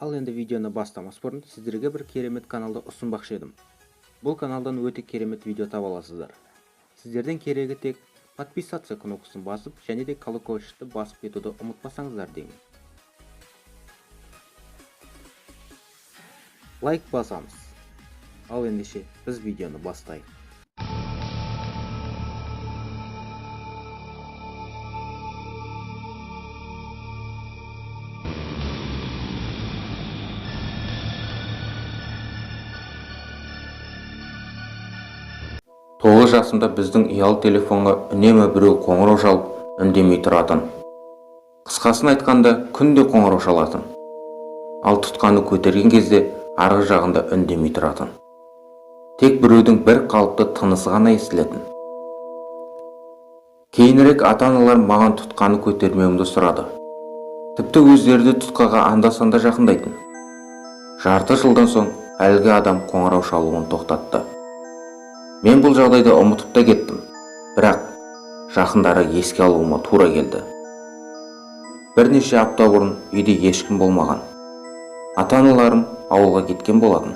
Ал енді видеоны бастамас бұрын сіздерге бір керемет каналды ұсынбақшы едім. Бұл каналдан өте керемет видео таба аласыздар. Сіздерден керегі тек подписаться кнопкасын басып, және де колокольчикті басып кетуді ұмытпасаңыздар деймін. Лайк басамыз. Ал ендеше біз видеоны бастайық. Тоғыз жасымда біздің ұялы телефонға үнемі біреу қоңырау шалып, үндемей тұратын. Қысқасын айтқанда, күнде қоңырау шалатын. Ал тұтқаны көтерген кезде арғы жағында үндемей тұратын. Тек біреудің бір қалыпты тынысы ғана естілетін. Кейінірек ата-аналар маған тұтқаны көтермеуімді сұрады. Тіпті өздері де тұтқаға анда-санда жақындайтын. Жарты жылдан соң әлгі адам қоңырау шалуын тоқтатты. Мен бұл жағдайды ұмытып та кеттім, бірақ жақындары еске алуыма тура келді. Бірнеше апта бұрын үйде ешкім болмаған. Ата-аналарым ауылға кеткен болатын.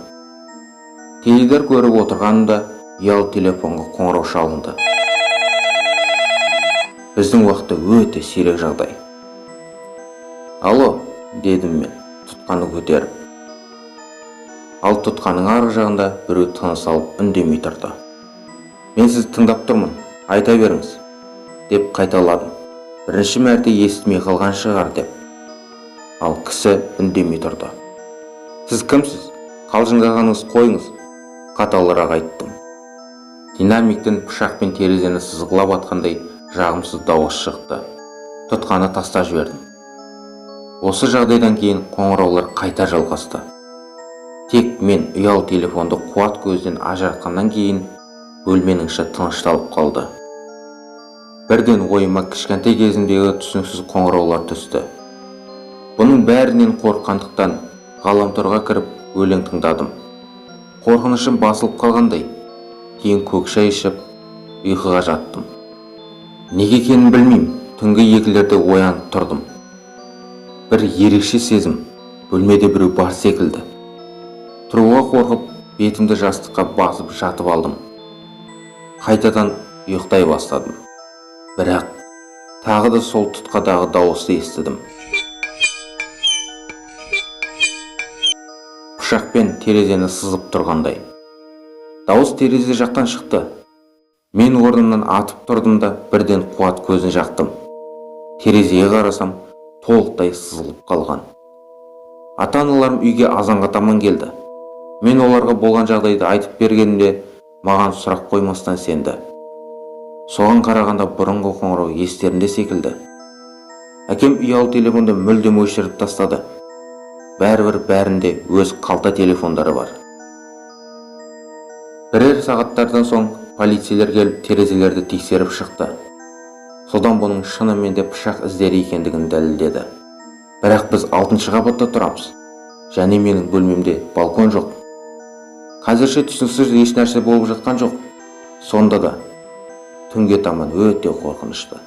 Теледидар көріп отырғанымда ұялы телефонға қоңырау шалынды. Біздің уақытта өте сирек жағдай. «Алло», дедім мен, тұтқаны көтеріп. Ал тұтқаның арғы жағында біреу тыныс алып үндемей тұрды. «Мен сізді тыңдап тұрмын, айта беріңіз», деп қайталадым. Бірінші мәрте естімей қалған шығар деп. Ал кісі үндемей тұрды. «Сіз кімсіз? Қалжыңдағаныңыз қойыңыз», қаталырақ айттым. Динамиктен пышақпен терезені сызғылап атқандай жағымсыз дауыс шықты. Тұтқаны тастап жібердім. Осы жағдайдан кейін қоңыраулар қайта жалғасты. Тек мен ұялы телефонды қуат көзден ажыратқаннан кейін бөлменің іші тынышталып қалды. Бірден ойыма кішкентай кезімдегі түсініксіз қоңыраулар түсті. Бұның бәрінен қорыққандықтан ғаламторға кіріп өлең тыңдадым. Қорқынышым басылып қалғандай, кейін көк шай ішіп ұйқыға жаттым. Неге екенін білмеймін, түнгі 2-лерде оянып тұрдым. Бір ерекше сезім, бөлмеде біреу бар секілді. Тұруға қорқып, бетімді жастыққа басып жатып алдым. Қайтадан ұйықтай бастадым. Бірақ тағы да сол тұтқадағы дауысты естідім. Пышақпен терезені сызып тұрғандай. Дауыс терезе жақтан шықты. Мен орнымнан атып тұрдым да бірден қуат көзін жақтым. Терезеге қарасам, толықтай сызылып қалған. Ата-аналарым үйге азанға таман келді. Мен оларға болған жағдайды айтып бергенімде маған сұрақ қоймастан сенді. Соған қарағанда бұрынғы қоңырау естерінде секілді. Әкем ұялы телефонды мүлдем өшіріп тастады. Бәрібір бәрінде өз қалта телефондары бар. Бірер сағаттардан соң полицейлер келіп терезелерді тексеріп шықты. Содан бұның шынымен де пышақ іздері екендігін дәлелдеді. Бірақ біз 6-шы қабатта тұрамыз. Және менің бөлмемде балкон жоқ. Қазірше түсініксіз еш нәрсе болып жатқан жоқ. Сонда да түнге таман өте қорқынышты.